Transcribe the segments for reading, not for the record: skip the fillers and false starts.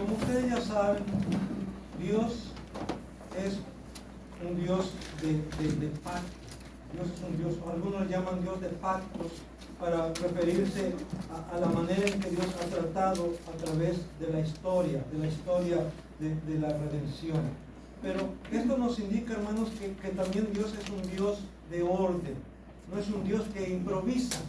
Como ustedes ya saben, Dios es un Dios de pacto. Dios es un Dios, algunos llaman Dios de pactos, para referirse a la manera en que Dios ha tratado a través de la historia de la redención. Pero esto nos indica, hermanos, que también Dios es un Dios de orden. No es un Dios que improvisa.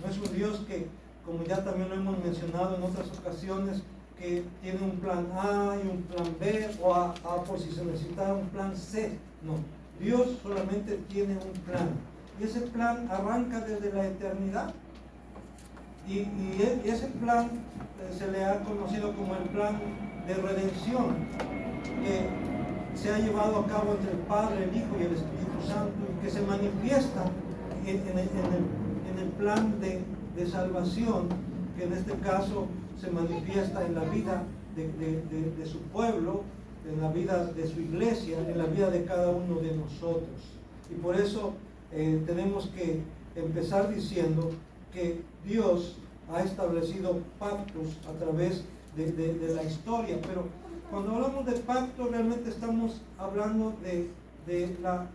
No es un Dios que, como ya también lo hemos mencionado en otras ocasiones, que tiene un plan A y un plan B, o por si se necesitara un plan C. No, Dios solamente tiene un plan. Y ese plan arranca desde la eternidad. Y ese plan se le ha conocido como el plan de redención, que se ha llevado a cabo entre el Padre, el Hijo y el Espíritu Santo, y que se manifiesta en el plan de salvación, que en este caso se manifiesta en la vida de su pueblo, en la vida de su iglesia, en la vida de cada uno de nosotros. Y por eso tenemos que empezar diciendo que Dios ha establecido pactos a través de la historia, pero cuando hablamos de pacto realmente estamos hablando de la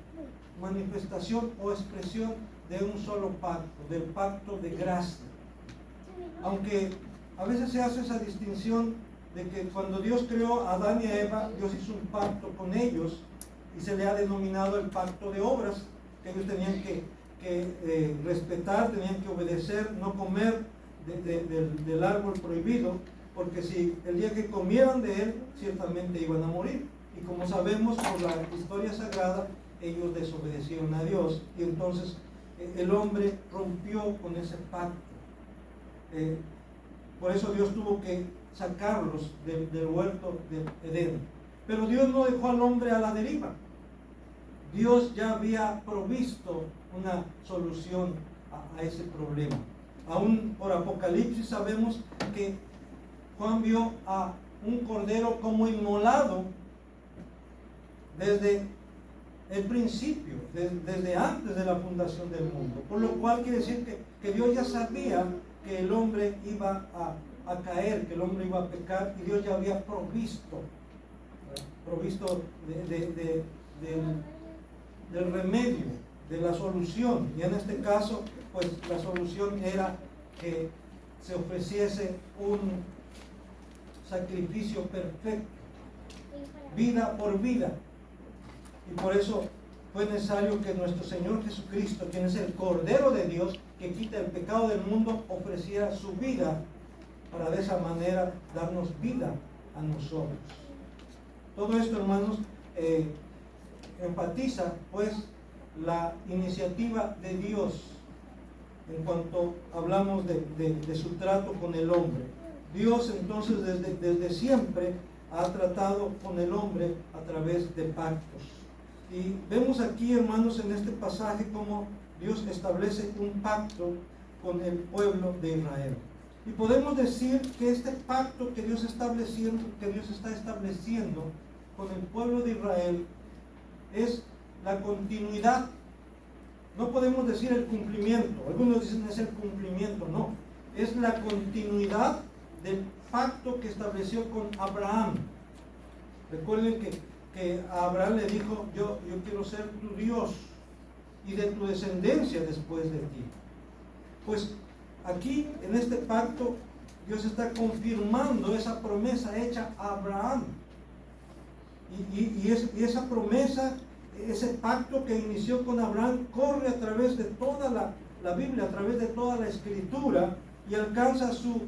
manifestación o expresión de un solo pacto, del pacto de gracia. Aunque a veces se hace esa distinción de que cuando Dios creó a Adán y a Eva, Dios hizo un pacto con ellos y se le ha denominado el pacto de obras, que ellos tenían que respetar, tenían que obedecer, no comer del árbol prohibido, porque si el día que comieran de él, ciertamente iban a morir. Y como sabemos por la historia sagrada, ellos desobedecieron a Dios, y entonces el hombre rompió con ese pacto. Por eso Dios tuvo que sacarlos del huerto de Edén. Pero Dios no dejó al hombre a la deriva. Dios ya había provisto una solución a ese problema. Aún por Apocalipsis sabemos que Juan vio a un cordero como inmolado desde el principio, desde antes de la fundación del mundo. Por lo cual quiere decir que Dios ya sabía que el hombre iba a caer, que el hombre iba a pecar, y Dios ya había provisto del remedio, de la solución. Y en este caso, pues la solución era que se ofreciese un sacrificio perfecto, vida por vida. Y por eso fue necesario que nuestro Señor Jesucristo, quien es el Cordero de Dios, que quita el pecado del mundo, ofreciera su vida para de esa manera darnos vida a nosotros. Todo esto, hermanos, enfatiza pues la iniciativa de Dios en cuanto hablamos de su trato con el hombre. Dios entonces desde siempre ha tratado con el hombre a través de pactos. Y vemos aquí, hermanos, en este pasaje cómo Dios establece un pacto con el pueblo de Israel. Y podemos decir que este pacto que Dios está estableciendo con el pueblo de Israel es la continuidad. No podemos decir el cumplimiento. Algunos dicen es el cumplimiento. No, es la continuidad del pacto que estableció con Abraham. Recuerden que a Abraham le dijo, yo quiero ser tu Dios y de tu descendencia después de ti. Pues aquí en este pacto Dios está confirmando esa promesa hecha a Abraham. Y esa promesa, ese pacto que inició con Abraham, corre a través de toda la Biblia, a través de toda la Escritura, y alcanza su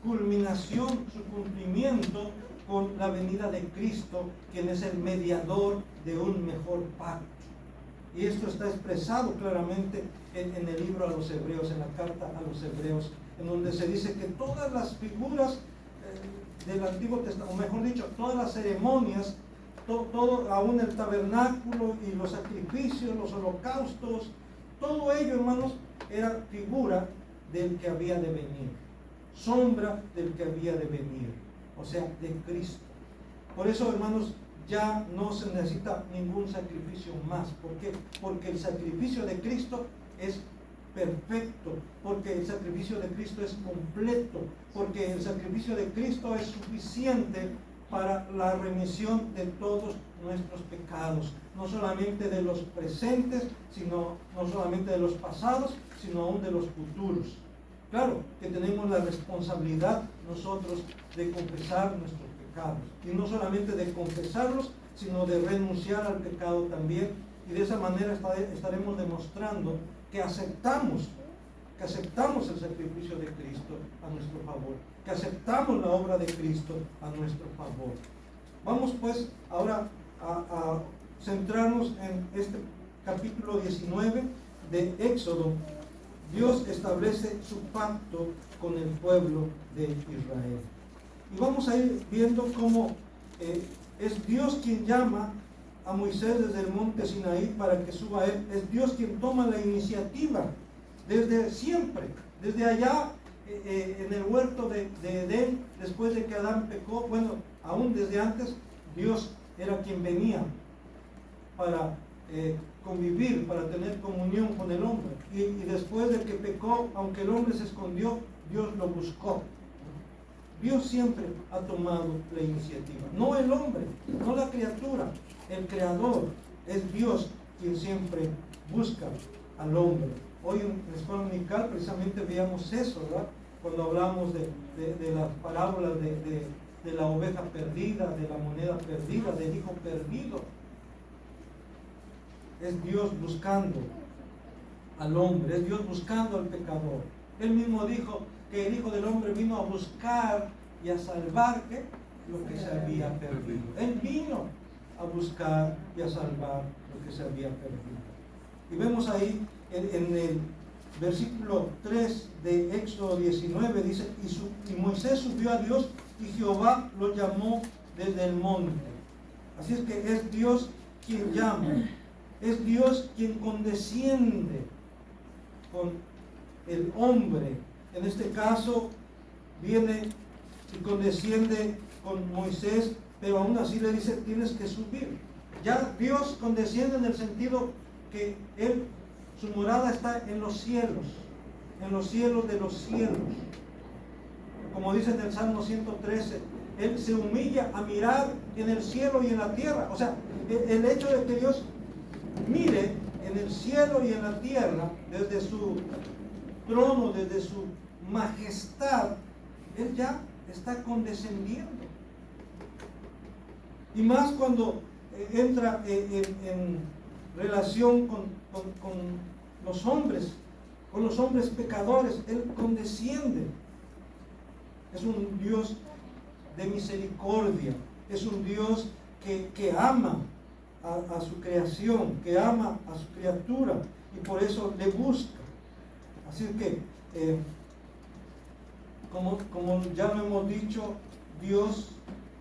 culminación, su cumplimiento con la venida de Cristo, quien es el mediador de un mejor pacto. Y esto está expresado claramente en el libro a los Hebreos, en la carta a los Hebreos, en donde se dice que todas las figuras del Antiguo Testamento, o mejor dicho, todas las ceremonias, todo, aún el tabernáculo y los sacrificios, los holocaustos, todo ello, hermanos, era figura del que había de venir, sombra del que había de venir, o sea, de Cristo. Por eso, hermanos, ya no se necesita ningún sacrificio más. ¿Por qué? Porque el sacrificio de Cristo es perfecto, porque el sacrificio de Cristo es completo, porque el sacrificio de Cristo es suficiente para la remisión de todos nuestros pecados, no solamente de los presentes, no solamente de los pasados, sino aún de los futuros. Claro que tenemos la responsabilidad nosotros de confesar nuestros pecados, y no solamente de confesarlos, sino de renunciar al pecado también, y de esa manera estaremos demostrando que aceptamos el sacrificio de Cristo a nuestro favor, que aceptamos la obra de Cristo a nuestro favor. Vamos pues ahora a centrarnos en este capítulo 19 de Éxodo. Dios establece su pacto con el pueblo de Israel. Y vamos a ir viendo cómo es Dios quien llama a Moisés desde el monte Sinaí para que suba a él. Es Dios quien toma la iniciativa desde siempre, desde allá en el huerto de Edén, después de que Adán pecó. Bueno, aún desde antes, Dios era quien venía para convivir, para tener comunión con el hombre. Y después de que pecó, aunque el hombre se escondió, Dios lo buscó. Dios siempre ha tomado la iniciativa, no el hombre, no la criatura, el creador. Es Dios quien siempre busca al hombre. Hoy en la escuela dominical precisamente veíamos eso, ¿verdad? Cuando hablamos de las parábolas de la oveja perdida, de la moneda perdida, del hijo perdido. Es Dios buscando al hombre, es Dios buscando al pecador. Él mismo dijo que el Hijo del Hombre vino a buscar y a salvar ¿qué? Lo que se había perdido. Él vino a buscar y a salvar lo que se había perdido. Y vemos ahí en el versículo 3 de Éxodo 19, dice, y Moisés subió a Dios y Jehová lo llamó desde el monte. Así es que es Dios quien llama, es Dios quien condesciende con el hombre. En este caso viene y condesciende con Moisés, pero aún así le dice, tienes que subir. Ya Dios condesciende en el sentido que su morada está en los cielos de los cielos. Como dice en el Salmo 113, Él se humilla a mirar en el cielo y en la tierra. O sea, el hecho de que Dios mire en el cielo y en la tierra, desde su trono, desde su majestad, Él ya está condescendiendo. Y más cuando entra en relación con los hombres pecadores, Él condesciende. Es un Dios de misericordia, es un Dios que ama a su creación, que ama a su criatura, y por eso le busca. Así que, como ya lo hemos dicho, Dios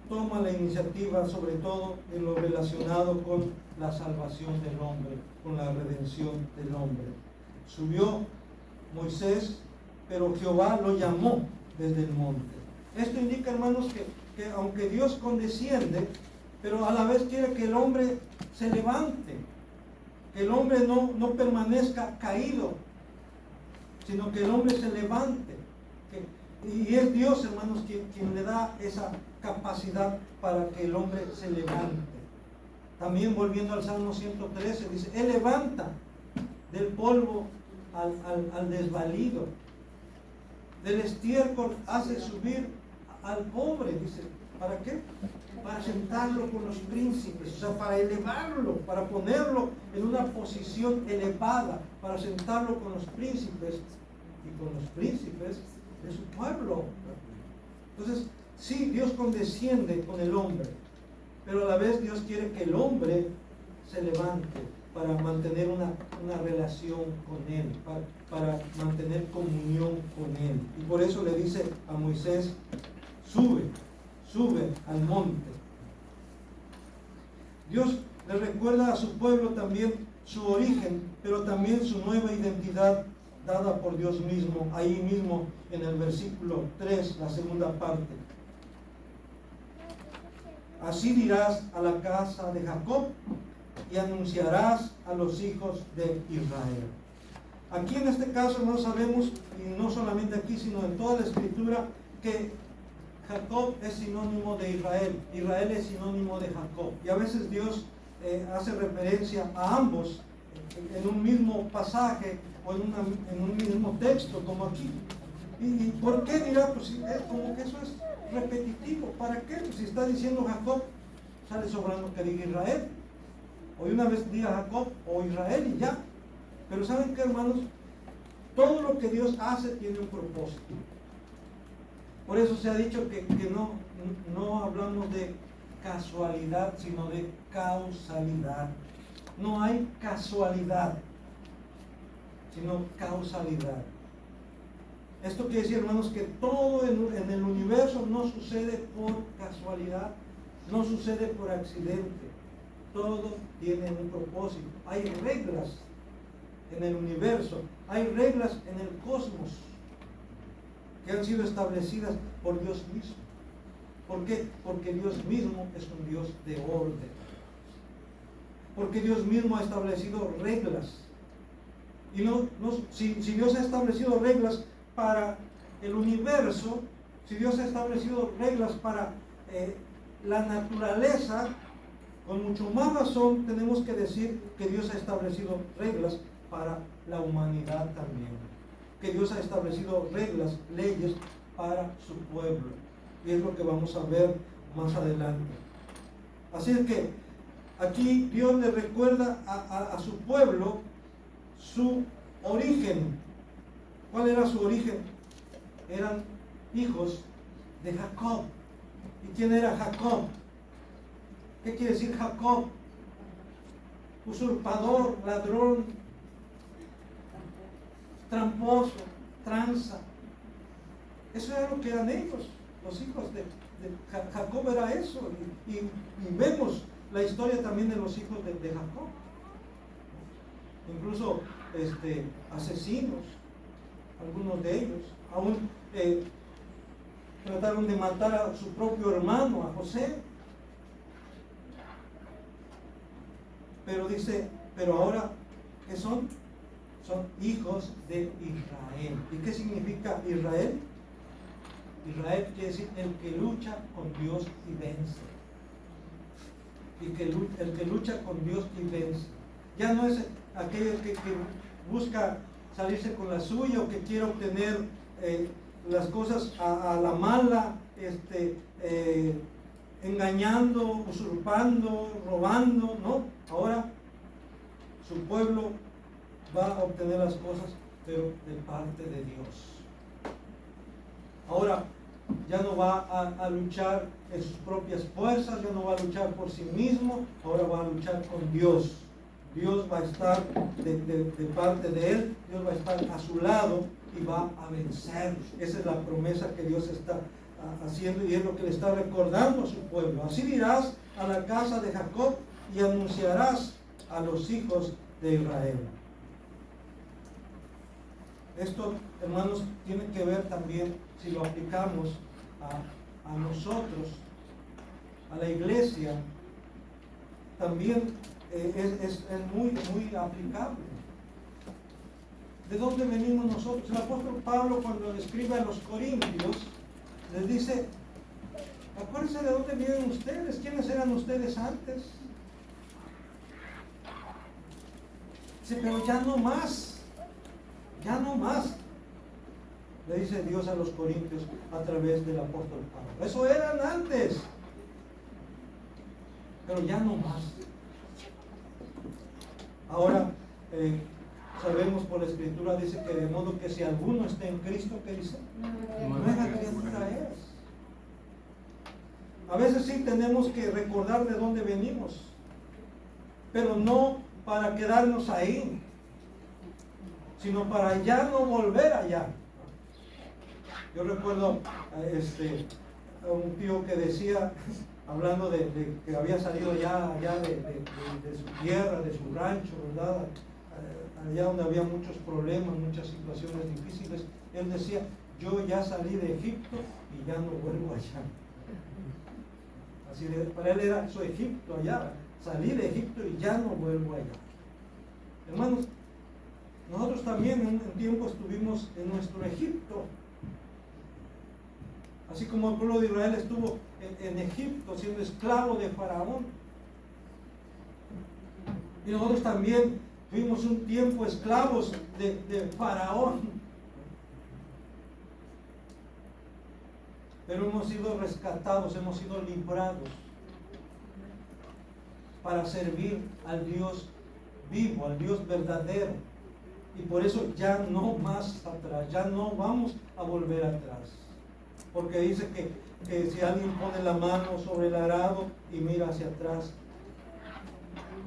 toma la iniciativa, sobre todo en lo relacionado con la salvación del hombre, con la redención del hombre. Subió Moisés, pero Jehová lo llamó desde el monte. Esto indica, hermanos, que aunque Dios condesciende, pero a la vez quiere que el hombre se levante, que el hombre no permanezca caído, sino que el hombre se levante. Y es Dios, hermanos, quien le da esa capacidad para que el hombre se levante. También volviendo al Salmo 113, dice, Él levanta del polvo al desvalido, del estiércol hace subir al pobre, dice. ¿Para qué? Para sentarlo con los príncipes, o sea, para elevarlo, para ponerlo en una posición elevada, para sentarlo con los príncipes y con los príncipes de su pueblo. Entonces, sí, Dios condesciende con el hombre, pero a la vez Dios quiere que el hombre se levante para mantener una relación con Él, para mantener comunión con Él. Y por eso le dice a Moisés, sube al monte. Dios le recuerda a su pueblo también su origen, pero también su nueva identidad dada por Dios mismo, ahí mismo en el versículo 3, la segunda parte. Así dirás a la casa de Jacob y anunciarás a los hijos de Israel. Aquí en este caso no sabemos, y no solamente aquí, sino en toda la Escritura, que Jacob es sinónimo de Israel. Israel es sinónimo de Jacob. Y a veces Dios hace referencia a ambos en un mismo pasaje o en un mismo texto, como aquí. ¿Y por qué? Dirá, pues como que eso es repetitivo. ¿Para qué? Pues si está diciendo Jacob, sale sobrando que diga Israel. O una vez diga Jacob o Israel y ya. Pero ¿saben qué, hermanos? Todo lo que Dios hace tiene un propósito. Por eso se ha dicho que no hablamos de casualidad, sino de causalidad. No hay casualidad, sino causalidad. Esto quiere decir, hermanos, que todo en el universo no sucede por casualidad, no sucede por accidente. Todo tiene un propósito. Hay reglas en el universo, hay reglas en el cosmos que han sido establecidas por Dios mismo. ¿Por qué? Porque Dios mismo es un Dios de orden. Porque Dios mismo ha establecido reglas. Y si Dios ha establecido reglas para el universo, si Dios ha establecido reglas para la naturaleza, con mucho más razón tenemos que decir que Dios ha establecido reglas para la humanidad también. Que Dios ha establecido reglas, leyes para su pueblo. Y es lo que vamos a ver más adelante. Así es que aquí Dios le recuerda a su pueblo su origen. ¿Cuál era su origen? Eran hijos de Jacob. ¿Y quién era Jacob? ¿Qué quiere decir Jacob? Usurpador, ladrón, tramposo, tranza. Eso era lo que eran ellos, los hijos de Jacob era eso. Y vemos la historia también de los hijos de Jacob. Incluso asesinos, algunos de ellos, aún trataron de matar a su propio hermano, a José. Pero dice, pero ahora, ¿qué son? Son hijos de Israel. ¿Y qué significa Israel? Israel quiere decir el que lucha con Dios y vence. El que lucha con Dios y vence. Ya no es aquel que busca salirse con la suya o que quiere obtener las cosas a la mala, engañando, usurpando, robando, ¿no? Ahora su pueblo va a obtener las cosas, pero de parte de Dios. Ahora ya no va a luchar en sus propias fuerzas, ya no va a luchar por sí mismo, ahora va a luchar con Dios. Dios va a estar de parte de él, Dios va a estar a su lado y va a vencer. Esa es la promesa que Dios está haciendo y es lo que le está recordando a su pueblo. Así dirás a la casa de Jacob y anunciarás a los hijos de Israel. Esto, hermanos, tiene que ver también, si lo aplicamos a nosotros, a la iglesia, también es muy, muy aplicable. ¿De dónde venimos nosotros? El apóstol Pablo, cuando escribe a los Corintios, les dice, acuérdense de dónde vienen ustedes, quiénes eran ustedes antes. Dice, pero ya no más, le dice Dios a los Corintios a través del apóstol Pablo. Eso eran antes, pero ya no más. Ahora sabemos por la Escritura, dice que de modo que si alguno está en Cristo, ¿qué dice? Nueva criatura es. A veces sí tenemos que recordar de dónde venimos, pero no para quedarnos ahí, sino para ya no volver allá. Yo recuerdo a un tío que decía, hablando de que había salido ya allá de su tierra, de su rancho, ¿verdad? Allá donde había muchos problemas, muchas situaciones difíciles. Él decía, yo ya salí de Egipto y ya no vuelvo allá. Así para él era su Egipto allá. Salí de Egipto y ya no vuelvo allá. Hermanos, Nosotros también en un tiempo estuvimos en nuestro Egipto. Así como el pueblo de Israel estuvo en Egipto siendo esclavo de Faraón. Y nosotros también fuimos un tiempo esclavos de Faraón. Pero hemos sido rescatados, hemos sido librados para servir al Dios vivo, al Dios verdadero. Y por eso ya no más atrás, ya no vamos a volver atrás. Porque dice que si alguien pone la mano sobre el arado y mira hacia atrás,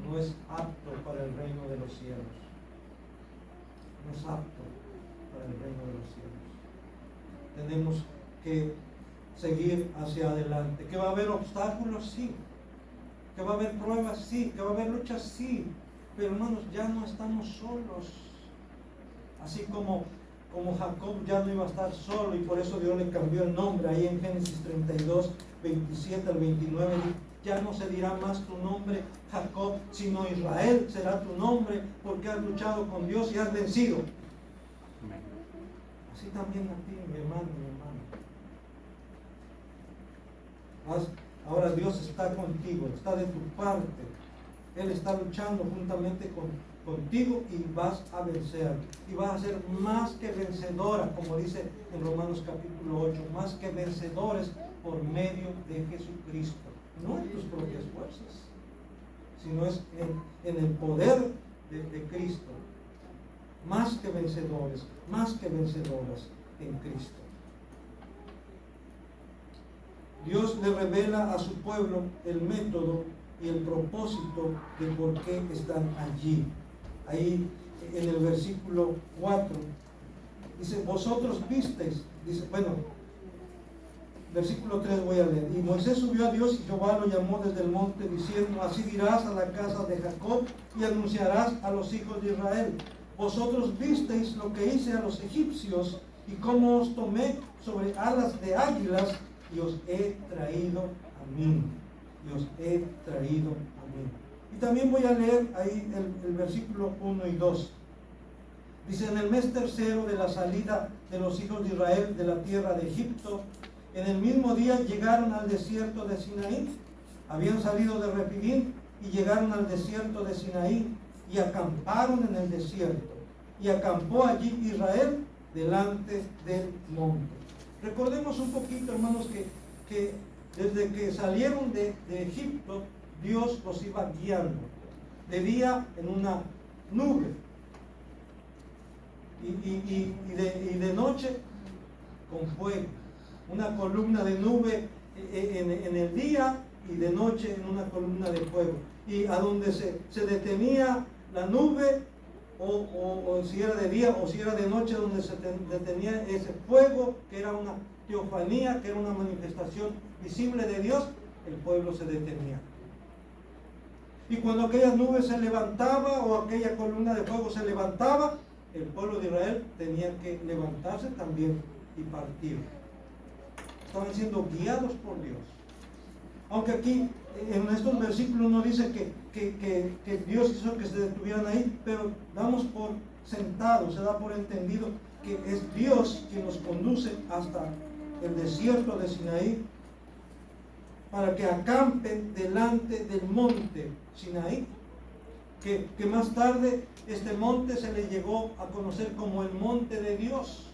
no es apto para el reino de los cielos. No es apto para el reino de los cielos. Tenemos que seguir hacia adelante. ¿Que va a haber obstáculos? Sí. ¿Que va a haber pruebas? Sí. ¿Que va a haber luchas? Sí. Pero hermanos, ya no estamos solos. Así como Jacob ya no iba a estar solo, y por eso Dios le cambió el nombre. Ahí en Génesis 32, 27 al 29, ya no se dirá más tu nombre Jacob, sino Israel será tu nombre, porque has luchado con Dios y has vencido. Así también a ti, mi hermano, mi hermano. Ahora Dios está contigo, está de tu parte. Él está luchando juntamente contigo y vas a vencer. Y vas a ser más que vencedora, como dice en Romanos capítulo 8, más que vencedores por medio de Jesucristo. No en tus propias fuerzas, sino es en el poder de Cristo. Más que vencedores, más que vencedoras en Cristo. Dios le revela a su pueblo el método y el propósito de por qué están allí. Ahí en el versículo 4 dice, vosotros visteis, dice, versículo 3 voy a leer. Y Moisés subió a Dios y Jehová lo llamó desde el monte diciendo, así dirás a la casa de Jacob y anunciarás a los hijos de Israel. Vosotros visteis lo que hice a los egipcios y cómo os tomé sobre alas de águilas y os he traído a mí. Y os he traído a mí. Y también voy a leer ahí el versículo 1 y 2. Dice, en el mes tercero de la salida de los hijos de Israel de la tierra de Egipto, en el mismo día llegaron al desierto de Sinaí. Habían salido de Refidim y llegaron al desierto de Sinaí y acamparon en el desierto. Y acampó allí Israel delante del monte. Recordemos un poquito, hermanos, que desde que salieron de Egipto, Dios los iba guiando. De día en una nube y de noche con fuego. Una columna de nube en el día y de noche en una columna de fuego. Y a donde se detenía la nube, o si era de día o si era de noche, donde se detenía ese fuego, que era una teofanía, que era una manifestación visible de Dios, el pueblo se detenía. Y cuando aquella nube se levantaba o aquella columna de fuego se levantaba, el pueblo de Israel tenía que levantarse también y partir. Estaban siendo guiados por Dios. Aunque aquí en estos versículos no dice que Dios hizo que se detuvieran ahí, pero damos por sentado, se da por entendido que es Dios quien los conduce hasta el desierto de Sinaí para que acampen delante del monte Sinaí, que más tarde este monte se le llegó a conocer como el monte de Dios,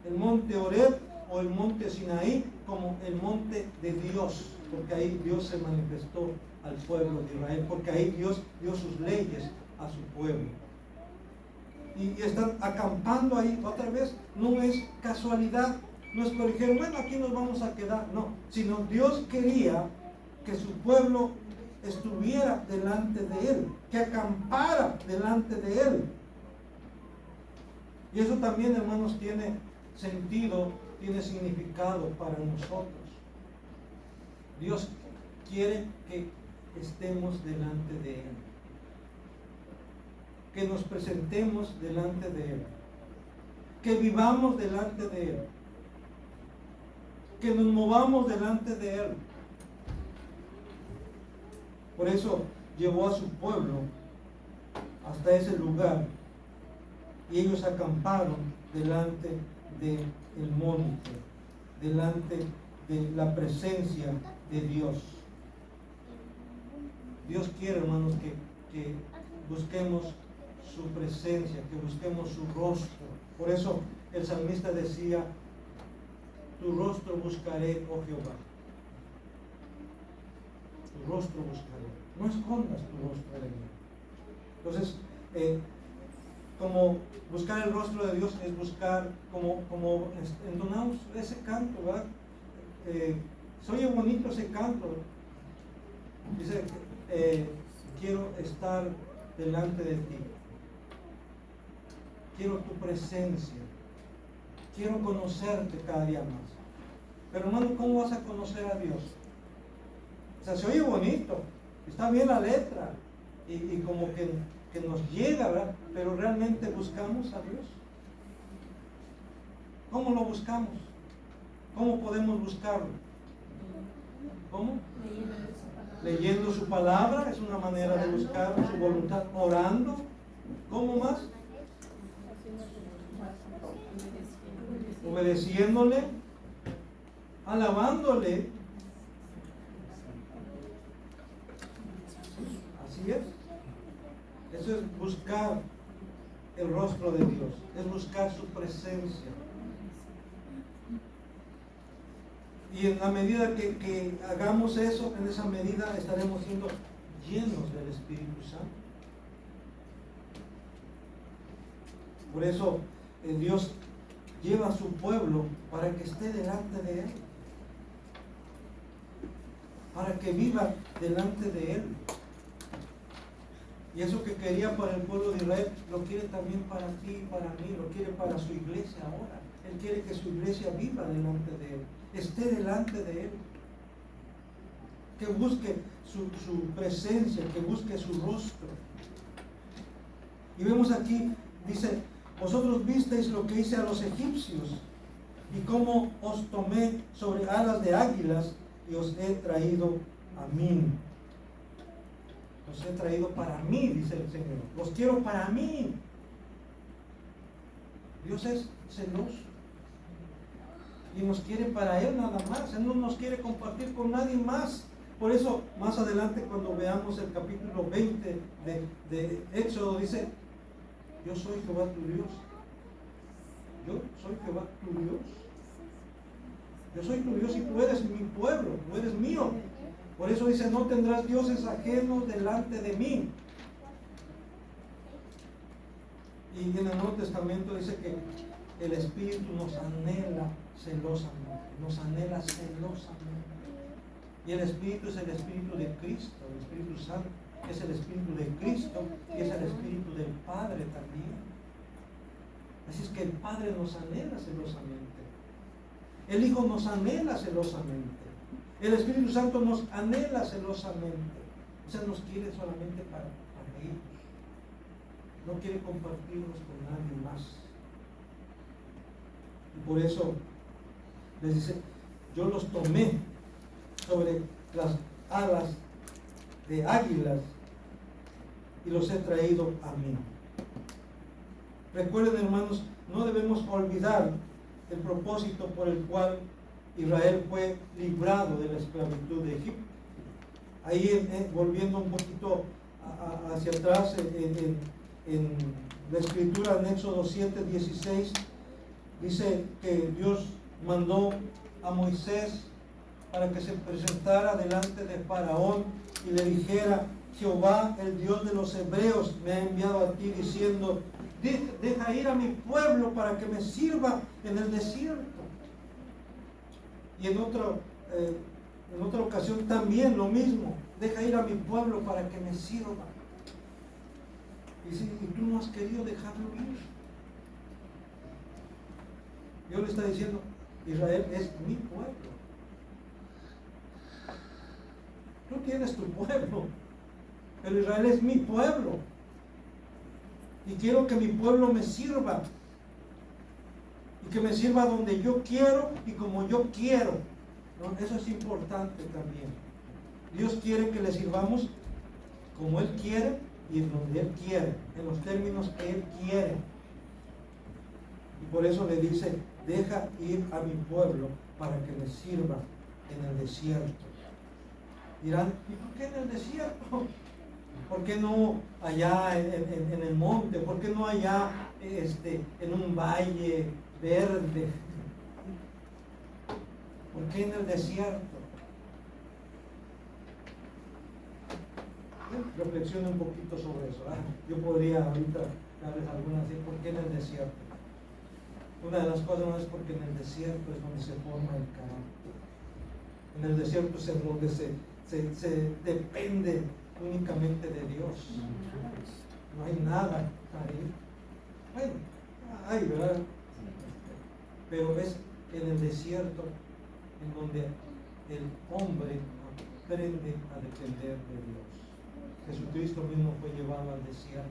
el monte Horeb o el monte Sinaí como el monte de Dios, porque ahí Dios se manifestó al pueblo de Israel, porque ahí Dios dio sus leyes a su pueblo. Y están acampando ahí otra vez, no es casualidad, no es porque dijeron, bueno, aquí nos vamos a quedar, no, sino Dios quería que su pueblo estuviera delante de Él, que acampara delante de Él. Y eso también, hermanos, tiene sentido, tiene significado para nosotros. Dios quiere que estemos delante de Él, que nos presentemos delante de Él, que vivamos delante de Él, que nos movamos delante de Él. Por eso llevó a su pueblo hasta ese lugar y ellos acamparon delante del monte, delante de la presencia de Dios. Dios quiere, hermanos, que busquemos su presencia, que busquemos su rostro. Por eso el salmista decía: tu rostro buscaré, oh Jehová. Tu rostro buscaré. No escondas tu rostro de mí. Entonces, como buscar el rostro de Dios es buscar, como entonamos ese canto, ¿verdad? Se oye bonito ese canto. Dice, quiero estar delante de ti. Quiero tu presencia. Quiero conocerte cada día más. Pero hermano, ¿cómo vas a conocer a Dios? O sea, se oye bonito, está bien la letra, y como que nos llega, ¿verdad? Pero realmente buscamos a Dios. ¿Cómo lo buscamos? ¿Cómo podemos buscarlo? ¿Cómo? Leyendo su palabra es una manera de buscar su voluntad. Orando. ¿Cómo más? Obedeciéndole, alabándole. Así es. Eso es buscar el rostro de Dios, es buscar su presencia. Y en la medida que hagamos eso, en esa medida estaremos siendo llenos del Espíritu Santo. Por eso Dios lleva a su pueblo para que esté delante de Él, para que viva delante de Él. Y eso que quería para el pueblo de Israel, lo quiere también para ti y para mí, lo quiere para su iglesia ahora. Él quiere que su iglesia viva delante de Él, esté delante de Él, que busque su presencia, que busque su rostro. Y vemos aquí, dice: vosotros visteis lo que hice a los egipcios, y cómo os tomé sobre alas de águilas, y os he traído a mí. Los he traído para mí, dice el Señor. Los quiero para mí. Dios es celoso y nos quiere para Él nada más. Él no nos quiere compartir con nadie más. Por eso, más adelante, cuando veamos el capítulo 20 de Éxodo, dice: yo soy Jehová tu Dios. Yo soy Jehová tu Dios. Yo soy tu Dios y tú eres mi pueblo, tú eres mío. Por eso dice: no tendrás dioses ajenos delante de mí. Y en el Nuevo Testamento dice que el Espíritu nos anhela celosamente, nos anhela celosamente. Y el Espíritu es el Espíritu de Cristo, el Espíritu Santo es el Espíritu de Cristo y es el Espíritu del Padre también. Así es que el Padre nos anhela celosamente, el Hijo nos anhela celosamente, el Espíritu Santo nos anhela celosamente. O sea, nos quiere solamente para ellos. No quiere compartirnos con nadie más. Y por eso les dice: yo los tomé sobre las alas de águilas y los he traído a mí. Recuerden, hermanos, no debemos olvidar el propósito por el cual Israel fue librado de la esclavitud de Egipto. Ahí, volviendo un poquito hacia atrás, en la escritura, en Éxodo 7:16, dice que Dios mandó a Moisés para que se presentara delante de Faraón y le dijera: Jehová, el Dios de los hebreos, me ha enviado a ti diciendo: deja ir a mi pueblo para que me sirva en el desierto. Y en otra ocasión también lo mismo: deja ir a mi pueblo para que me sirva. Y dice: y tú no has querido dejarlo ir. Dios le está diciendo: Israel es mi pueblo. Tú tienes tu pueblo, pero Israel es mi pueblo. Y quiero que mi pueblo me sirva. Y que me sirva donde yo quiero y como yo quiero. ¿No? Eso es importante también. Dios quiere que le sirvamos como Él quiere y en donde Él quiere, en los términos que Él quiere. Y por eso le dice, deja ir a mi pueblo para que me sirva en el desierto. Dirán, ¿y por qué en el desierto? ¿Por qué no allá en el monte? ¿Por qué no allá en un valle verde? ¿Por qué en el desierto? Reflexione un poquito sobre eso. Yo podría ahorita darles algunas de por qué en el desierto. Una de las cosas no es porque en el desierto es donde se forma el carácter. En el desierto es donde se depende únicamente de Dios. No hay nada ahí. Bueno, hay, ¿verdad? Pero es en el desierto en donde el hombre aprende a depender de Dios. Jesucristo mismo fue llevado al desierto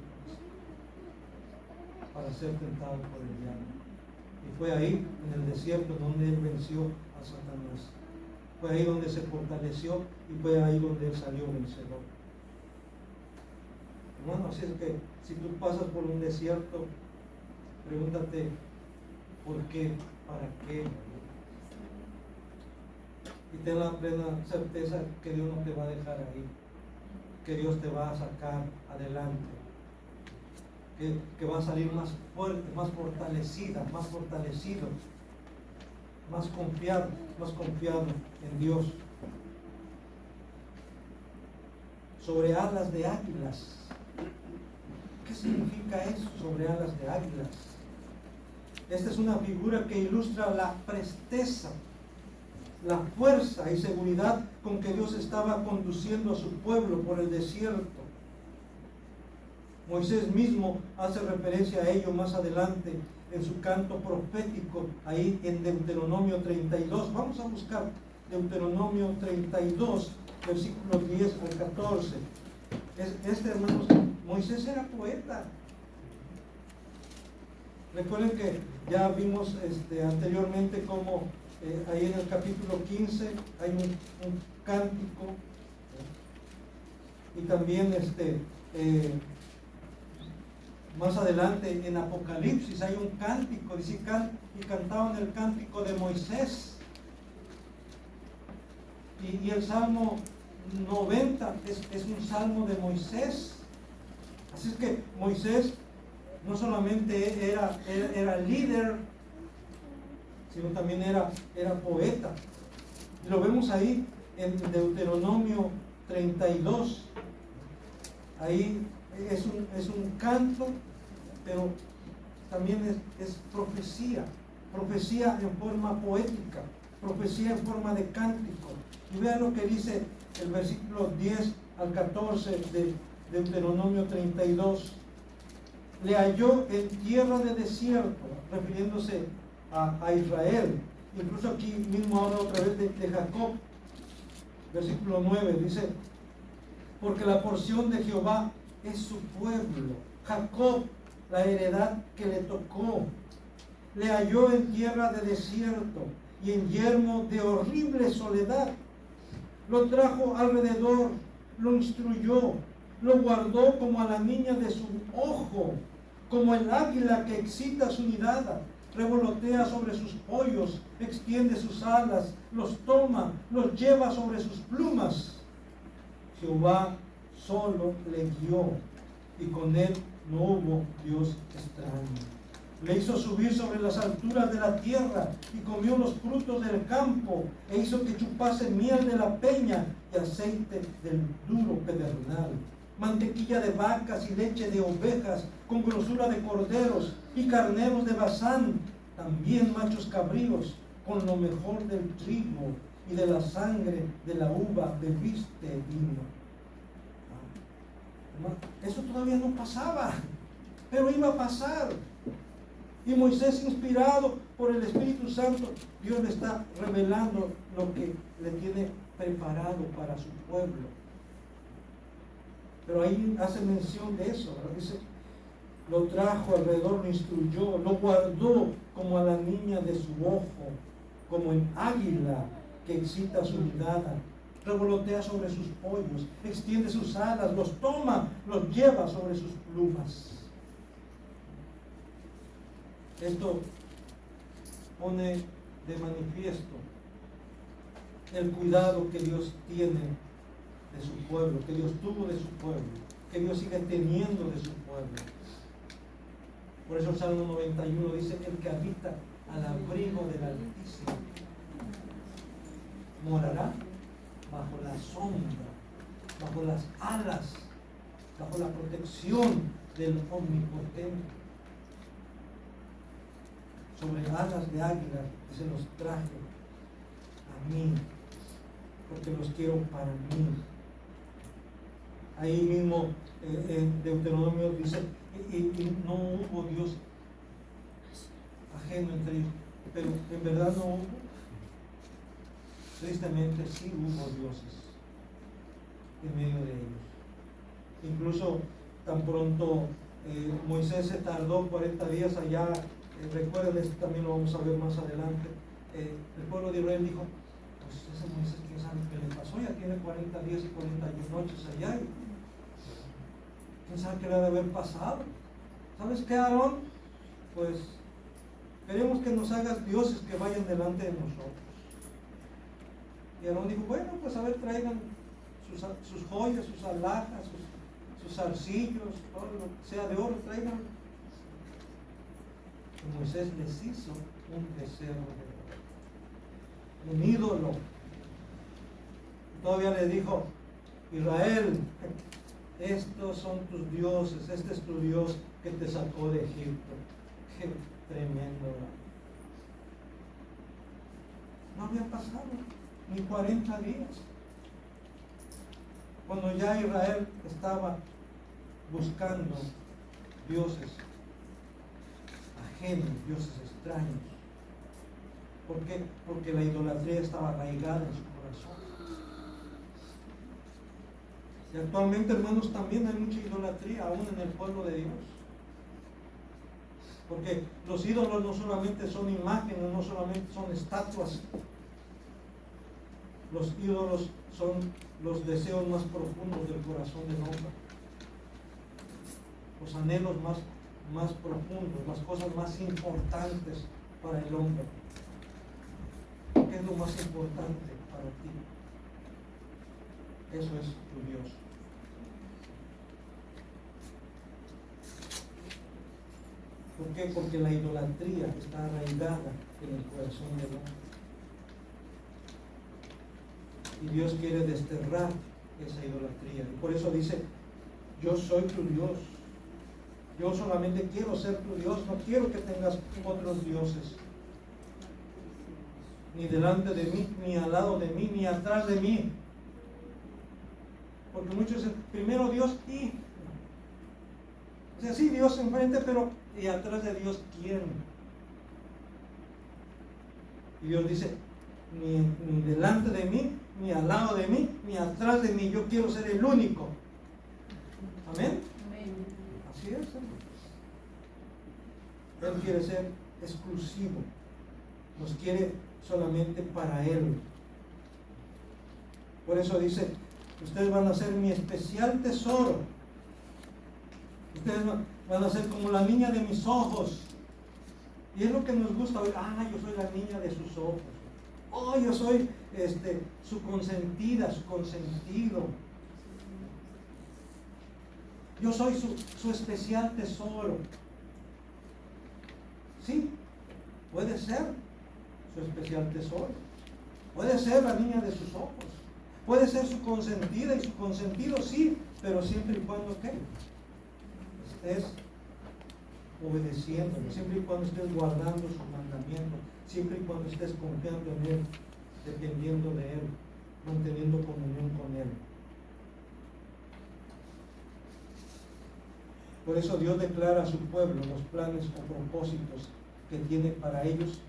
para ser tentado por el diablo. Y fue ahí, en el desierto, donde él venció a Satanás. Fue ahí donde se fortaleció y fue ahí donde él salió vencedor. Bueno, así es que si tú pasas por un desierto, pregúntate ¿por qué? ¿Para qué? Y ten la plena certeza que Dios no te va a dejar ahí, que Dios te va a sacar adelante, que va a salir más fuerte, más fortalecida, más fortalecido, más confiado en Dios. Sobre alas de águilas. ¿Qué significa eso? Sobre alas de águilas. Esta es una figura que ilustra la presteza, la fuerza y seguridad con que Dios estaba conduciendo a su pueblo por el desierto. Moisés mismo hace referencia a ello más adelante en su canto profético, ahí en Deuteronomio 32. Vamos a buscar Deuteronomio 32, versículos 10 al 14. Hermanos, Moisés era poeta. Recuerden que ya vimos anteriormente como ahí en el capítulo 15 hay un cántico, y también más adelante en Apocalipsis hay un cántico, dice, y cantaban el cántico de Moisés. Y el Salmo 90 es un salmo de Moisés. Así es que Moisés no solamente era líder, sino también era poeta. Y lo vemos ahí en Deuteronomio 32. Ahí es un canto, pero también es profecía en forma poética, profecía en forma de cántico. Y vean lo que dice el versículo 10 al 14 de Deuteronomio 32. Le halló en tierra de desierto, refiriéndose a Israel. Incluso aquí mismo habla otra vez de Jacob. Versículo 9 dice, porque la porción de Jehová es su pueblo, Jacob, la heredad que le tocó. Le halló en tierra de desierto y en yermo de horrible soledad. Lo trajo alrededor, lo instruyó, lo guardó como a la niña de su ojo, como el águila que excita su nidada, revolotea sobre sus pollos, extiende sus alas, los toma, los lleva sobre sus plumas. Jehová solo le guió, y con él no hubo Dios extraño. Le hizo subir sobre las alturas de la tierra y comió los frutos del campo, e hizo que chupase miel de la peña y aceite del duro pedernal, mantequilla de vacas y leche de ovejas, con grosura de corderos y carneros de Basán, también machos cabríos, con lo mejor del trigo y de la sangre de la uva bebiste vino. Eso todavía no pasaba, pero iba a pasar. Y Moisés, inspirado por el Espíritu Santo, Dios le está revelando lo que le tiene preparado para su pueblo. Pero ahí hace mención de eso, ¿verdad? Dice, lo trajo alrededor, lo instruyó, lo guardó como a la niña de su ojo, como en águila que excita su mirada, revolotea sobre sus pollos, extiende sus alas, los toma, los lleva sobre sus plumas. Esto pone de manifiesto el cuidado que Dios tiene de su pueblo, que Dios tuvo de su pueblo, que Dios sigue teniendo de su pueblo. Por eso el Salmo 91 dice: el que habita al abrigo del Altísimo morará bajo la sombra, bajo las alas, bajo la protección del Omnipotente. Sobre alas de águila se los traje a mí, porque los quiero para mí. Ahí mismo en Deuteronomio dice: y no hubo Dios ajeno entre ellos, pero en verdad no hubo. Tristemente sí hubo dioses en medio de ellos. Incluso tan pronto Moisés se tardó 40 días allá. Recuerden, esto también lo vamos a ver más adelante. El pueblo de Israel dijo: pues ese Moisés, quién sabe qué le pasó, ya tiene 40 días y 41 noches allá, y quién sabe qué le ha de haber pasado. ¿Sabes qué, Aarón? Pues queremos que nos hagas dioses que vayan delante de nosotros. Y Aarón dijo: bueno, pues a ver, traigan sus joyas, sus alhajas, sus arcillos, todo lo que sea de oro, traigan. Y Moisés les hizo un becerro de oro, un ídolo. Y todavía le dijo: Israel, estos son tus dioses, este es tu Dios que te sacó de Egipto. Qué tremendo. No había pasado ni 40 días cuando ya Israel estaba buscando dioses ajenos, dioses extraños. ¿Por qué? Porque la idolatría estaba arraigada en su corazón. Y actualmente, hermanos, también hay mucha idolatría aún en el pueblo de Dios. Porque los ídolos no solamente son imágenes, no solamente son estatuas. Los ídolos son los deseos más profundos del corazón del hombre. Los anhelos más profundos, las cosas más importantes para el hombre. ¿Qué es lo más importante para ti? Eso es tu Dios. ¿Por qué? Porque la idolatría está arraigada en el corazón del hombre. Y Dios quiere desterrar esa idolatría. Y por eso dice: yo soy tu Dios. Yo solamente quiero ser tu Dios. No quiero que tengas otros dioses. Ni delante de mí, ni al lado de mí, ni atrás de mí. Porque muchos dicen: primero Dios y... O sea, sí, Dios enfrente, pero ¿y atrás de Dios quién? Y Dios dice: ni delante de mí, ni al lado de mí, ni atrás de mí. Yo quiero ser el único. Amén. Así es, hermano. Él quiere ser exclusivo. Nos quiere solamente para Él. Por eso dice: ustedes van a ser mi especial tesoro. Ustedes van a ser como la niña de mis ojos. Y es lo que nos gusta oír: yo soy la niña de sus ojos. Yo soy su consentida, su consentido. Yo soy su especial tesoro. Sí, puede ser su especial tesoro. Puede ser la niña de sus ojos. Puede ser su consentida y su consentido, sí, pero siempre y cuando ¿qué? Estés obedeciendo, siempre y cuando estés guardando su mandamiento, siempre y cuando estés confiando en Él, dependiendo de Él, manteniendo comunión con Él. Por eso Dios declara a su pueblo los planes o propósitos que tiene para ellos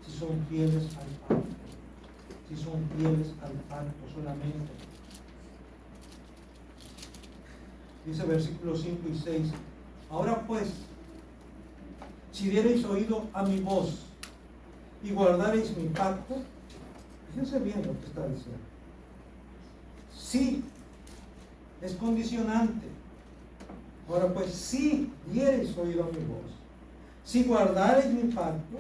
si son fieles al pacto. Si son fieles al pacto solamente. Dice versículos 5 y 6. Ahora pues, si diereis oído a mi voz y guardareis mi pacto, fíjense bien lo que está diciendo. Sí, es condicionante. Ahora pues, si diereis oído a mi voz, si guardareis mi pacto,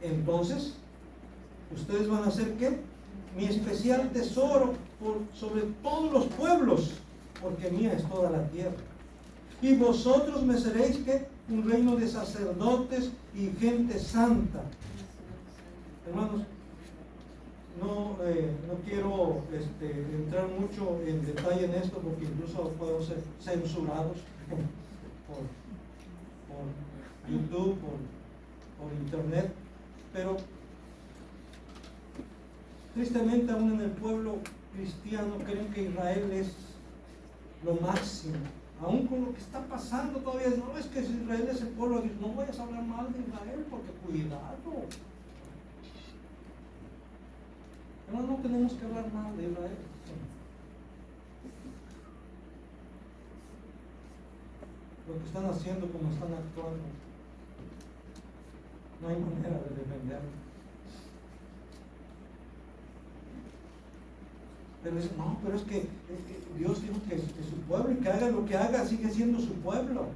entonces ustedes van a ser ¿qué? Mi especial tesoro sobre todos los pueblos, porque mía es toda la tierra. Y vosotros me seréis ¿qué? Un reino de sacerdotes y gente santa. Hermanos, no quiero entrar mucho en detalle en esto, porque incluso podemos ser censurados por YouTube, por internet, pero tristemente aún en el pueblo cristiano creen que Israel es lo máximo. Aún con lo que está pasando todavía, no es que Israel es el pueblo de Dios, no vayas a hablar mal de Israel, porque cuidado. Hermanos, no tenemos que hablar mal de Israel. Lo que están haciendo, como están actuando, no hay manera de defenderlo. Pero es que Dios dijo que su pueblo, y que haga lo que haga, sigue siendo su pueblo.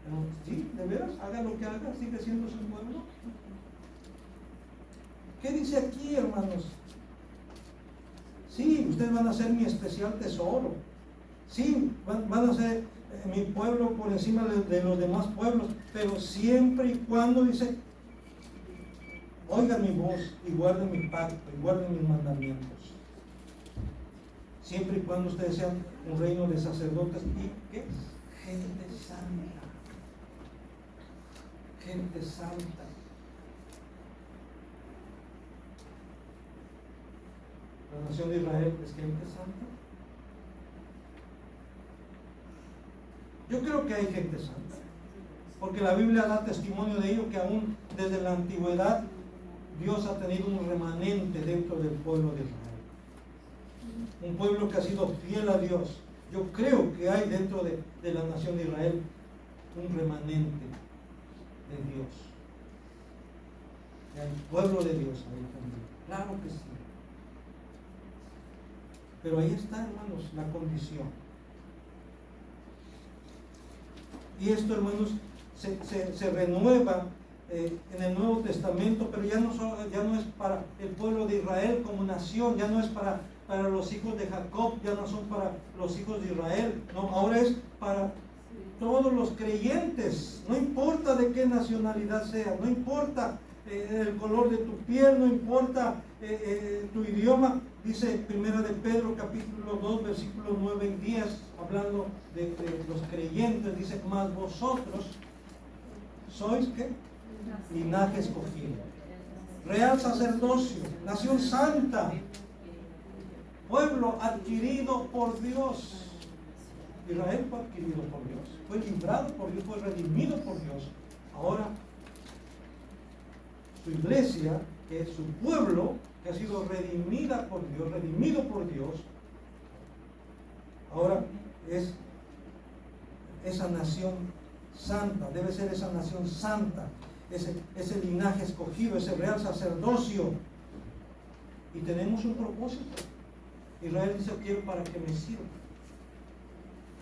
Pero, sí, de veras, haga lo que haga, sigue siendo su pueblo. ¿Qué dice aquí, hermanos? Sí, ustedes van a ser mi especial tesoro. Sí, van a ser mi pueblo por encima de los demás pueblos, pero siempre y cuando, dice, oigan mi voz y guarden mi pacto y guarden mis mandamientos. Siempre y cuando ustedes sean un reino de sacerdotes y ¿qué? Gente santa. Gente santa. La nación de Israel es gente santa. Yo creo que hay gente santa, porque la Biblia da testimonio de ello, que aún desde la antigüedad Dios ha tenido un remanente dentro del pueblo de Israel. Un pueblo que ha sido fiel a Dios. Yo creo que hay dentro de la nación de Israel un remanente de Dios. Hay pueblo de Dios ahí también. Claro que sí. Pero ahí está, hermanos, la condición. Y esto, hermanos, se renueva en el Nuevo Testamento, pero ya no es para el pueblo de Israel como nación, ya no es para los hijos de Jacob, ya no son para los hijos de Israel, no, ahora es para todos los creyentes, no importa de qué nacionalidad sea, no importa el color de tu piel, no importa tu idioma. Dice Primera de Pedro capítulo 2 versículos 9 y 10, hablando de los creyentes, dice, mas vosotros sois ¿qué? Linaje escogido, real sacerdocio, nación santa, pueblo adquirido por Dios. Israel fue adquirido por Dios, fue librado por Dios, fue redimido por Dios. Ahora su iglesia, que es su pueblo, que ha sido redimida por Dios, redimido por Dios, ahora es esa nación santa, debe ser esa nación santa, ese linaje escogido, ese real sacerdocio. Y tenemos un propósito. Israel dice, quiero para que me sirva.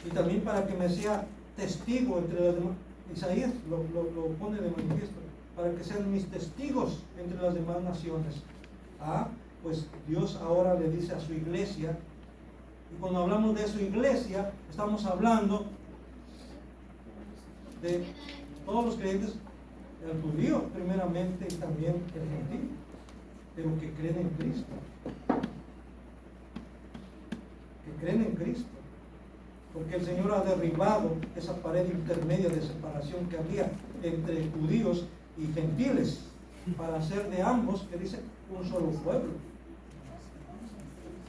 Y también para que me sea testigo entre las demás. Isaías lo pone de manifiesto, para que sean mis testigos entre las demás naciones. Pues Dios ahora le dice a su iglesia, y cuando hablamos de su iglesia, estamos hablando de todos los creyentes, el judío primeramente y también el gentil, pero que creen en Cristo. Que creen en Cristo. Porque el Señor ha derribado esa pared intermedia de separación que había entre judíos y gentiles, para hacer de ambos, que dice, un solo pueblo.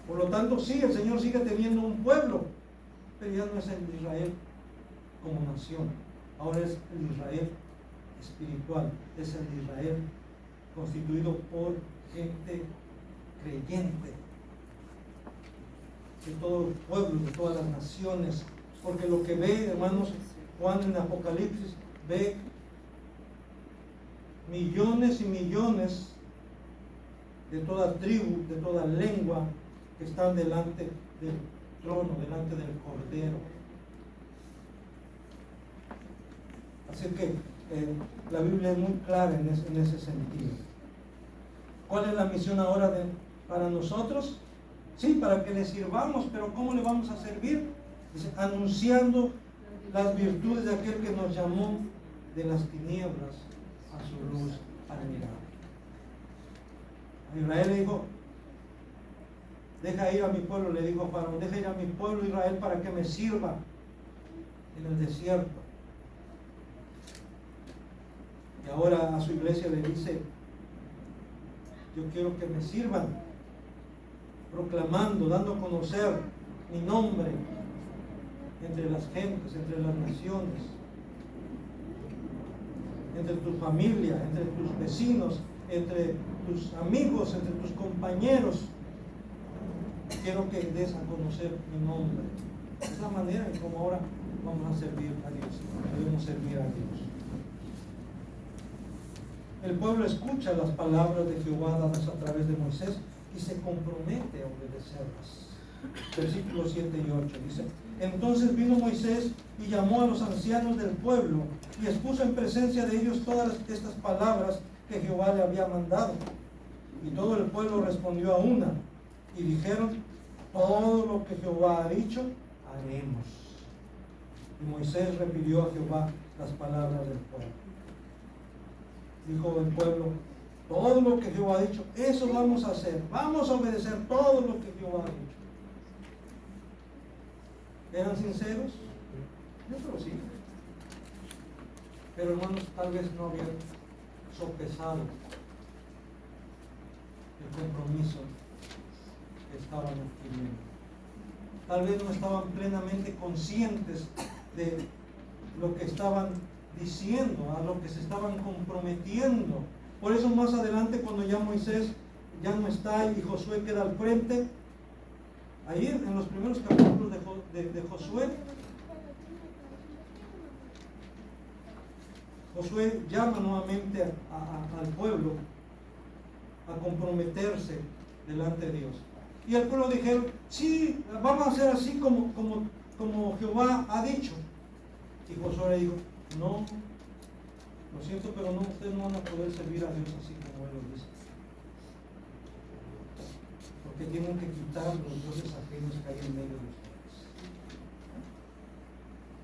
Por lo tanto, sí, el Señor sigue teniendo un pueblo, pero ya no es el Israel como nación, ahora es el Israel espiritual, es el Israel constituido por gente creyente, de todos los pueblos, de todas las naciones, porque lo que ve, hermanos, Juan en Apocalipsis, ve millones y millones de toda tribu, de toda lengua, que están delante del trono, delante del Cordero. Así que la Biblia es muy clara en ese sentido. ¿Cuál es la misión ahora para nosotros? Sí, para que le sirvamos, pero ¿cómo le vamos a servir? Dice, anunciando las virtudes de aquel que nos llamó de las tinieblas a su luz admirable. A Israel le dijo, deja ir a mi pueblo, le dijo Faraón, deja ir a mi pueblo Israel para que me sirva en el desierto. Y ahora a su iglesia le dice, yo quiero que me sirvan, proclamando, dando a conocer mi nombre entre las gentes, entre las naciones, entre tu familia, entre tus vecinos, entre tus amigos, entre tus compañeros. Quiero que des a conocer mi nombre. Es la manera en cómo ahora vamos a servir a Dios. Debemos servir a Dios. El pueblo escucha las palabras de Jehová dadas a través de Moisés y se compromete a obedecerlas. Versículos 7 y 8 dice, entonces vino Moisés y llamó a los ancianos del pueblo y expuso en presencia de ellos todas estas palabras que Jehová le había mandado. Y todo el pueblo respondió a una y dijeron, todo lo que Jehová ha dicho, haremos. Y Moisés refirió a Jehová las palabras del pueblo. Dijo el pueblo, todo lo que Jehová ha dicho, eso vamos a hacer. Vamos a obedecer todo lo que Jehová ha dicho. ¿Eran sinceros? Yo creo sí. Pero hermanos, tal vez no habían sopesado el compromiso que estaban adquiriendo. Tal vez no estaban plenamente conscientes de lo que estaban diciendo, a lo que se estaban comprometiendo. Por eso más adelante, cuando ya Moisés ya no está y Josué queda al frente, ahí en los primeros capítulos de Josué, Josué llama nuevamente al pueblo a comprometerse delante de Dios. Y el pueblo dijeron, sí, vamos a hacer así como Jehová ha dicho. Y Josué le dijo, no, lo siento, pero no, ustedes no van a poder servir a Dios así como Él lo dice. Porque tienen que quitar los dioses ajenos que hay en medio de ustedes.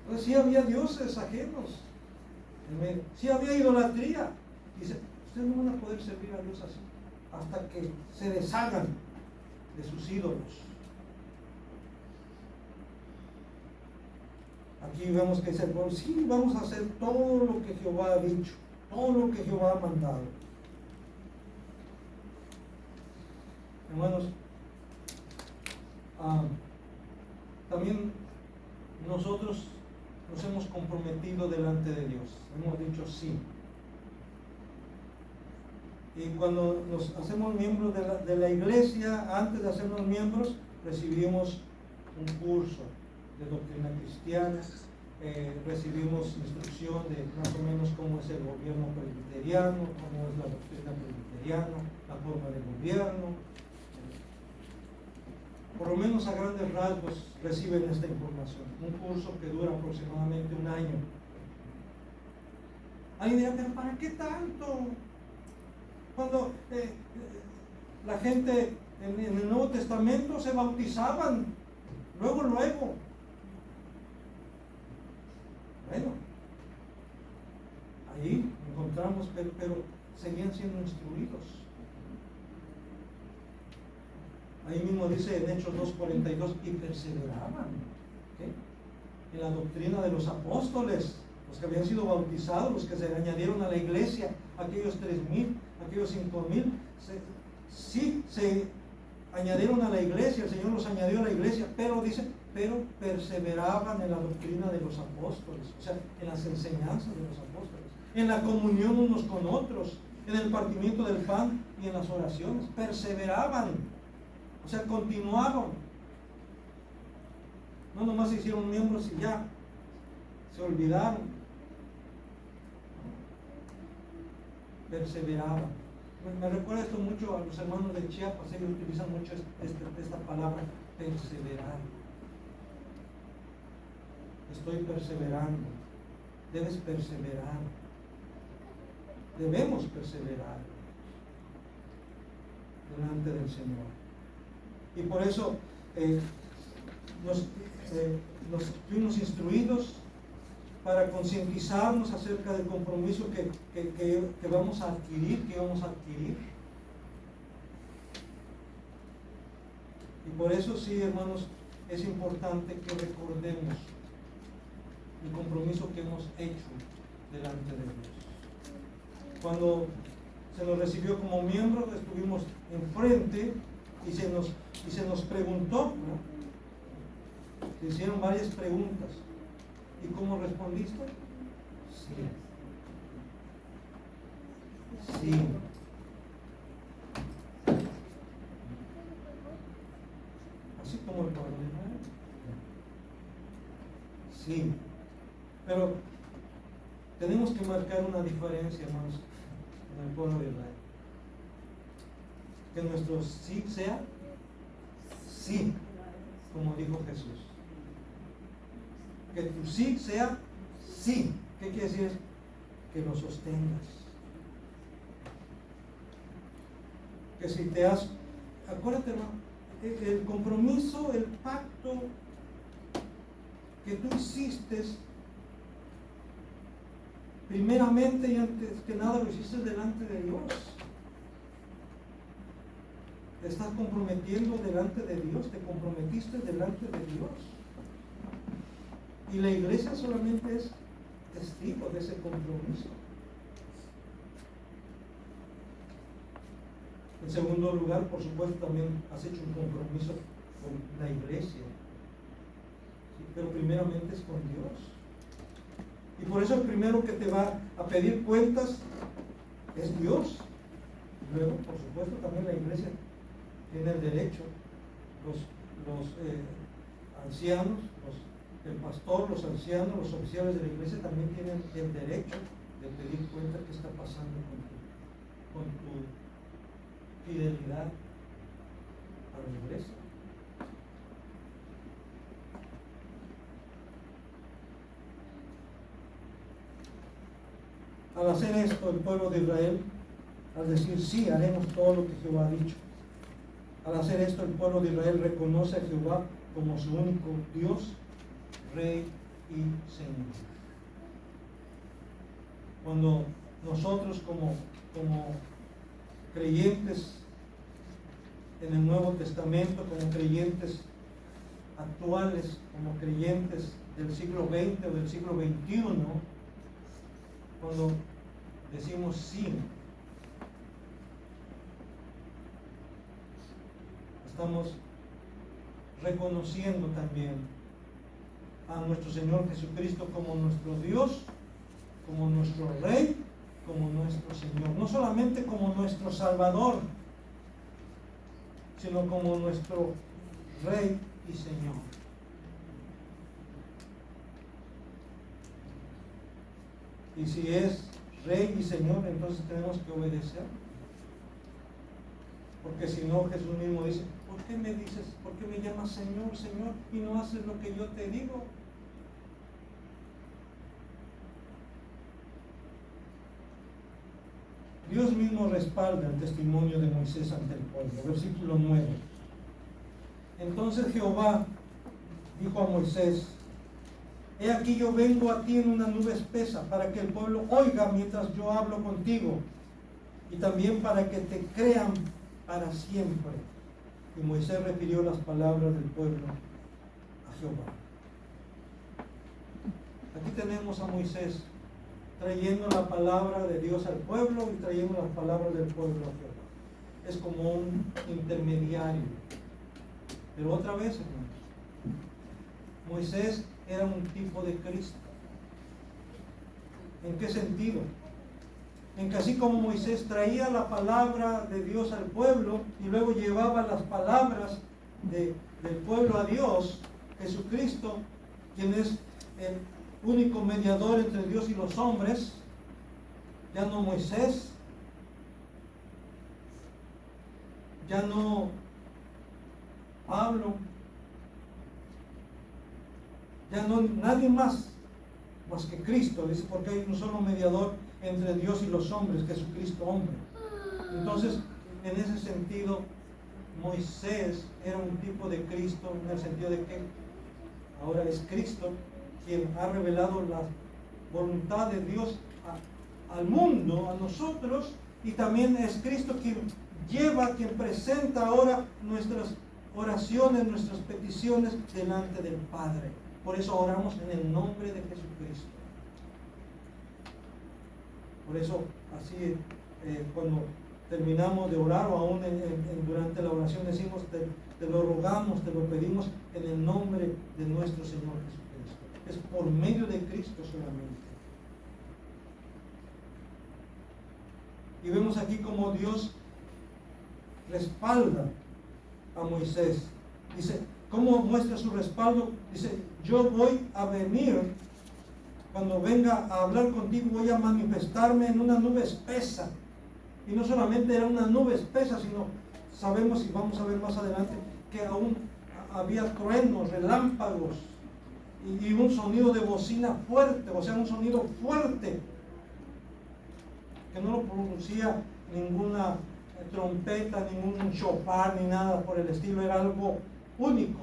Entonces sí había dioses ajenos en medio. Sí había idolatría. Dice, ustedes no van a poder servir a Dios así hasta que se deshagan de sus ídolos. Aquí vemos que dice el pueblo, sí, vamos a hacer todo lo que Jehová ha dicho, todo lo que Jehová ha mandado. Hermanos, también nosotros nos hemos comprometido delante de Dios, hemos dicho sí. Y cuando nos hacemos miembros de la iglesia, antes de hacernos miembros, recibimos un curso de doctrina cristiana, recibimos instrucción de más o menos cómo es el gobierno presbiteriano, cómo es la doctrina presbiteriana, la forma de gobierno. Por lo menos a grandes rasgos reciben esta información. Un curso que dura aproximadamente un año. Alguien dirá, pero ¿para qué tanto? Cuando la gente en el Nuevo Testamento se bautizaban, luego. Bueno, ahí encontramos, pero seguían siendo instruidos. Ahí mismo dice en Hechos 2:42, y perseveraban, ¿okay?, en la doctrina de los apóstoles, los que habían sido bautizados, los que se añadieron a la iglesia, aquellos 3,000, aquellos 5,000, sí se añadieron a la iglesia, el Señor los añadió a la iglesia, pero dice, pero perseveraban en la doctrina de los apóstoles, o sea, en las enseñanzas de los apóstoles, en la comunión unos con otros, en el partimiento del pan y en las oraciones, perseveraban, o sea, continuaron. No nomás se hicieron miembros y ya se olvidaron, perseveraban. Me recuerda esto mucho a los hermanos de Chiapas, ellos utilizan mucho esta palabra, perseverar. Estoy perseverando. Debes perseverar. Debemos perseverar. delante del Señor. Y por eso nos fuimos instruidos para concientizarnos acerca del compromiso que vamos a adquirir, Y por eso sí, hermanos, es importante que recordemos el compromiso que hemos hecho delante de Dios. Cuando se nos recibió como miembros, estuvimos enfrente y se nos preguntó, ¿no? Se hicieron varias preguntas. ¿Y cómo respondiste? Sí. Sí. Así como el pueblo de Israel. Sí. Pero tenemos que marcar una diferencia, hermanos, en el pueblo de Israel. Que nuestro sí sea sí, como dijo Jesús. Que tu sí sea sí. ¿Qué quiere decir? Que lo sostengas. Que si te has... Acuérdate, hermano, el compromiso, el pacto que tú hiciste, primeramente y antes que nada lo hiciste delante de Dios. Te estás comprometiendo delante de Dios, te comprometiste delante de Dios. Y la iglesia solamente es testigo de ese compromiso. En segundo lugar, por supuesto, también has hecho un compromiso con la iglesia. ¿Sí? Pero primeramente es con Dios. Y por eso el primero que te va a pedir cuentas es Dios. Luego, por supuesto, también la iglesia tiene el derecho, los ancianos, el pastor, los ancianos, los oficiales de la iglesia también tienen el derecho de pedir cuenta qué está pasando con tu fidelidad a la iglesia. Al hacer esto, el pueblo de Israel, al decir sí, haremos todo lo que Jehová ha dicho, al hacer esto, el pueblo de Israel reconoce a Jehová como su único Dios, Rey y Señor. Cuando nosotros como creyentes en el Nuevo Testamento, como creyentes actuales, como creyentes del siglo XX o del siglo XXI, cuando decimos sí, estamos reconociendo también a nuestro Señor Jesucristo como nuestro Dios, como nuestro Rey, como nuestro Señor. No solamente como nuestro Salvador, sino como nuestro Rey y Señor. Y si es Rey y Señor, entonces tenemos que obedecer. Porque si no, Jesús mismo dice, ¿por qué me dices, por qué me llamas Señor, Señor, y no haces lo que yo te digo? Dios mismo respalda el testimonio de Moisés ante el pueblo. Versículo 9. Entonces Jehová dijo a Moisés, he aquí yo vengo a ti en una nube espesa, para que el pueblo oiga mientras yo hablo contigo, y también para que te crean para siempre. Y Moisés refirió las palabras del pueblo a Jehová. Aquí tenemos a Moisés trayendo la palabra de Dios al pueblo y trayendo las palabras del pueblo a Jehová. Es como un intermediario. Pero otra vez, hermanos, Moisés era un tipo de Cristo. ¿En qué sentido? En que así como Moisés traía la palabra de Dios al pueblo y luego llevaba las palabras del pueblo a Dios, Jesucristo, quien es el único mediador entre Dios y los hombres, ya no Moisés, ya no Pablo, ya no nadie más que Cristo, dice, porque hay un solo mediador entre Dios y los hombres, Jesucristo hombre. Entonces, en ese sentido, Moisés era un tipo de Cristo, en el sentido de que ahora es Cristo quien ha revelado la voluntad de Dios al mundo, a nosotros, y también es Cristo quien quien presenta ahora nuestras oraciones, nuestras peticiones delante del Padre. Por eso oramos en el nombre de Jesucristo. Por eso, así, cuando terminamos de orar o aún durante la oración decimos, te lo rogamos, te lo pedimos en el nombre de nuestro Señor Jesucristo. Es por medio de Cristo solamente. Y vemos aquí como Dios respalda a Moisés. Dice, ¿cómo muestra su respaldo? Dice, yo voy a venir, cuando venga a hablar contigo, voy a manifestarme en una nube espesa. Y no solamente era una nube espesa, sino sabemos, y vamos a ver más adelante, que aún había truenos, relámpagos, y un sonido de bocina fuerte, o sea, un sonido fuerte, que no lo producía ninguna trompeta, ningún shofar, ni nada por el estilo, era algo único,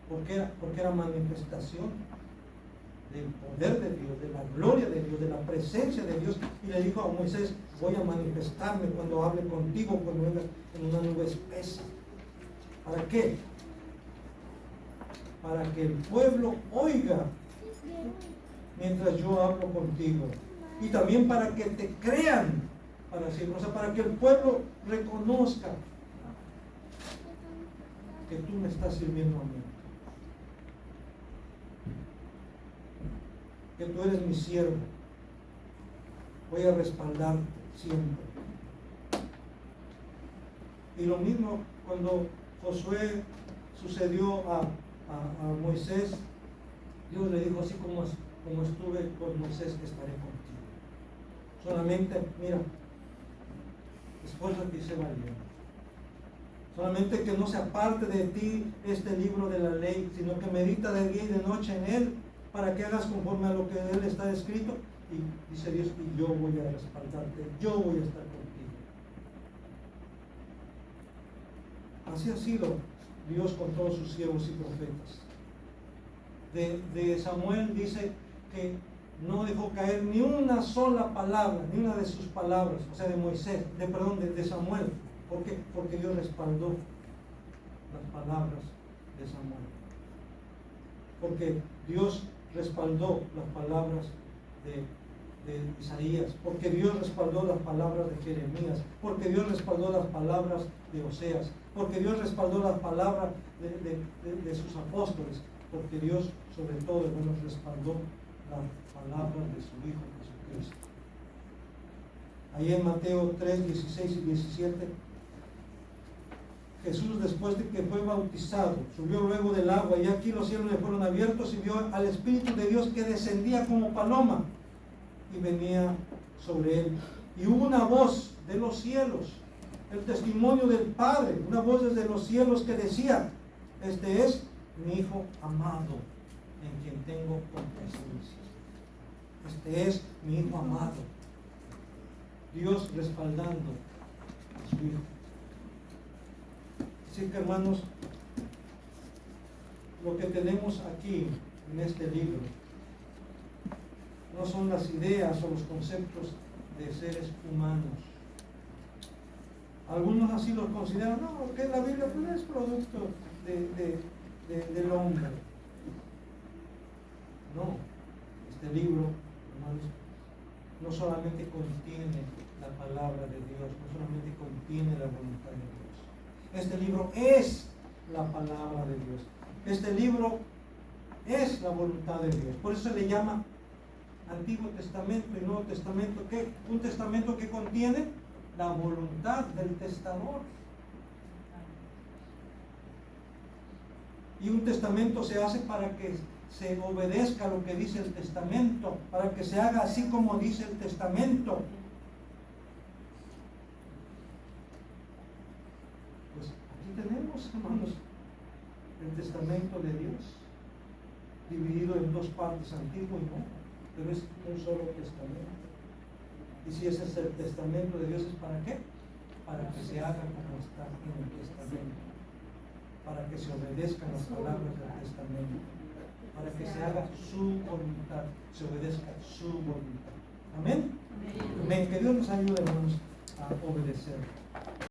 porque era manifestación del poder de Dios, de la gloria de Dios, de la presencia de Dios. Y le dijo a Moisés, voy a manifestarme cuando hable contigo, cuando vengas en una nube espesa. ¿Para qué? Para que el pueblo oiga mientras yo hablo contigo. Y también para que te crean, para que el pueblo reconozca que tú me estás sirviendo a mí, que tú eres mi siervo. Voy a respaldarte siempre. Y lo mismo cuando Josué sucedió a Moisés, Dios le dijo, así como estuve con Moisés, estaré contigo. Solamente, mira, esfuérzate y sé valiente. Solamente que no se aparte de ti este libro de la ley, sino que medita de día y de noche en él, para que hagas conforme a lo que en él está escrito. Y dice Dios, y yo voy a respaldarte, yo voy a estar contigo. Así ha sido Dios con todos sus siervos y profetas. De Samuel dice que no dejó caer ni una sola palabra, ni una de sus palabras, o sea, de Moisés, de Samuel. ¿Por qué? Porque Dios respaldó las palabras de Samuel. Porque Dios respaldó las palabras de Isaías, porque Dios respaldó las palabras de Jeremías, porque Dios respaldó las palabras de Oseas, porque Dios respaldó las palabras de sus apóstoles, porque Dios sobre todo nos respaldó las palabras de su Hijo Jesucristo. Ahí en Mateo 3, 16 y 17, Jesús, después de que fue bautizado, subió luego del agua, y aquí los cielos le fueron abiertos y vio al Espíritu de Dios que descendía como paloma y venía sobre él. Y hubo una voz de los cielos, el testimonio del Padre, una voz desde los cielos que decía, este es mi Hijo amado, en quien tengo complacencia. Este es mi Hijo amado. Dios respaldando a su Hijo. Así que, hermanos, lo que tenemos aquí en este libro no son las ideas o los conceptos de seres humanos. Algunos así los consideran, no, que la Biblia pues, es producto del hombre. No, este libro, hermanos, no solamente contiene la palabra de Dios, no solamente contiene la voluntad de Dios. Este libro es la palabra de Dios. Este libro es la voluntad de Dios. Por eso se le llama Antiguo Testamento y Nuevo Testamento. ¿Qué? Un testamento que contiene la voluntad del testador. Y un testamento se hace para que se obedezca lo que dice el testamento, para que se haga así como dice el testamento. Pues aquí tenemos, hermanos, el testamento de Dios, dividido en dos partes, antiguo y nuevo, pero es un solo testamento. Y si ese es el testamento de Dios, ¿es para qué? para que se haga como está en el testamento, para que se obedezcan las palabras del testamento, para que se haga su voluntad, se obedezca su voluntad. Amén. Amén. Que Dios nos ayude, hermanos, a obedecer.